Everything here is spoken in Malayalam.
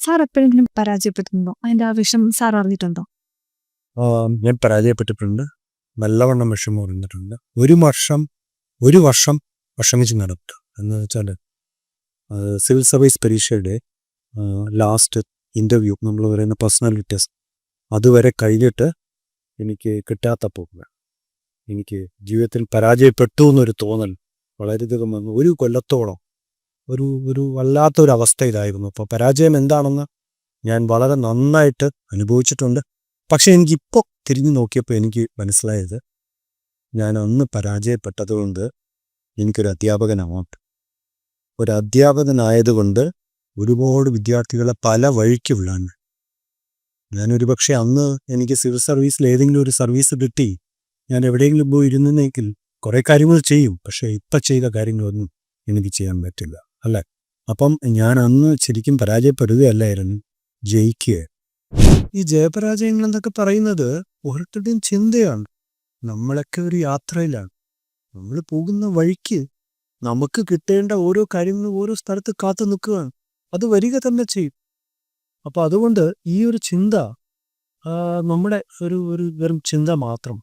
സാർ എപ്പോഴെങ്കിലും പരാജയപ്പെട്ടിട്ടുണ്ടോ? അതിന്റെ ആ വിഷമം സാർ അറിഞ്ഞിട്ടുണ്ടോ? ഞാൻ പരാജയപ്പെട്ടിട്ടുണ്ട്. നല്ലവണ്ണം വിഷമം അറിഞ്ഞിട്ടുണ്ട്. ഒരു വർഷം വിഷമിച്ച് നടത്തുക എന്ന് വെച്ചാൽ സിവിൽ സർവീസ് പരീക്ഷയുടെ ലാസ്റ്റ് ഇൻ്റർവ്യൂ നമ്മൾ പറയുന്ന പേഴ്സണാലിറ്റി ടെസ്റ്റ് അതുവരെ കഴിഞ്ഞിട്ട് എനിക്ക് കിട്ടാത്തപ്പോൾ എനിക്ക് ജീവിതത്തിൽ പരാജയപ്പെട്ടു എന്നൊരു തോന്നൽ വളരെയധികം വന്നു. ഒരു കൊല്ലത്തോളം ഒരു വല്ലാത്തൊരു അവസ്ഥയിലായിരുന്നു. അപ്പോൾ പരാജയം എന്താണെന്ന് ഞാൻ വളരെ നന്നായിട്ട് അനുഭവിച്ചിട്ടുണ്ട്. പക്ഷെ എനിക്കിപ്പോൾ തിരിഞ്ഞു നോക്കിയപ്പോൾ എനിക്ക് മനസ്സിലായത് ഞാൻ അന്ന് പരാജയപ്പെട്ടതുകൊണ്ട് എനിക്കൊരു അധ്യാപകനാവാം. ഒരു അധ്യാപകനായതുകൊണ്ട് ഒരുപാട് വിദ്യാർത്ഥികളെ പല വഴിക്ക് വിടാൻ ഞാനൊരു പക്ഷേ അന്ന് എനിക്ക് സിവിൽ സർവീസിൽ ഏതെങ്കിലും ഒരു സർവീസ് കിട്ടി ഞാൻ എവിടെയെങ്കിലും പോയി ഇരുന്നെങ്കിൽ കുറേ കാര്യങ്ങൾ ചെയ്യും. പക്ഷേ ഇപ്പം ചെയ്ത കാര്യങ്ങളൊന്നും എനിക്ക് ചെയ്യാൻ പറ്റില്ല, അല്ലേ? അപ്പം ഞാൻ അന്ന് ശരിക്കും പരാജയപ്പെടുകയല്ലായിരുന്നു, ജയിക്കുക. ഈ ജയപരാജയങ്ങൾ എന്നൊക്കെ പറയുന്നത് ഓരോരുത്തരുടെയും ചിന്തയാണ്. നമ്മളൊക്കെ ഒരു യാത്രയിലാണ്. നമ്മൾ പോകുന്ന വഴിക്ക് നമുക്ക് കിട്ടേണ്ട ഓരോ കാര്യങ്ങളും ഓരോ സ്ഥലത്ത് കാത്തു നിൽക്കുകയാണ്. അത് വരിക തന്നെ ചെയ്യും. അപ്പോൾ അതുകൊണ്ട് ഈ ഒരു ചിന്ത നമ്മുടെ ഒരു വെറും ചിന്ത മാത്രം.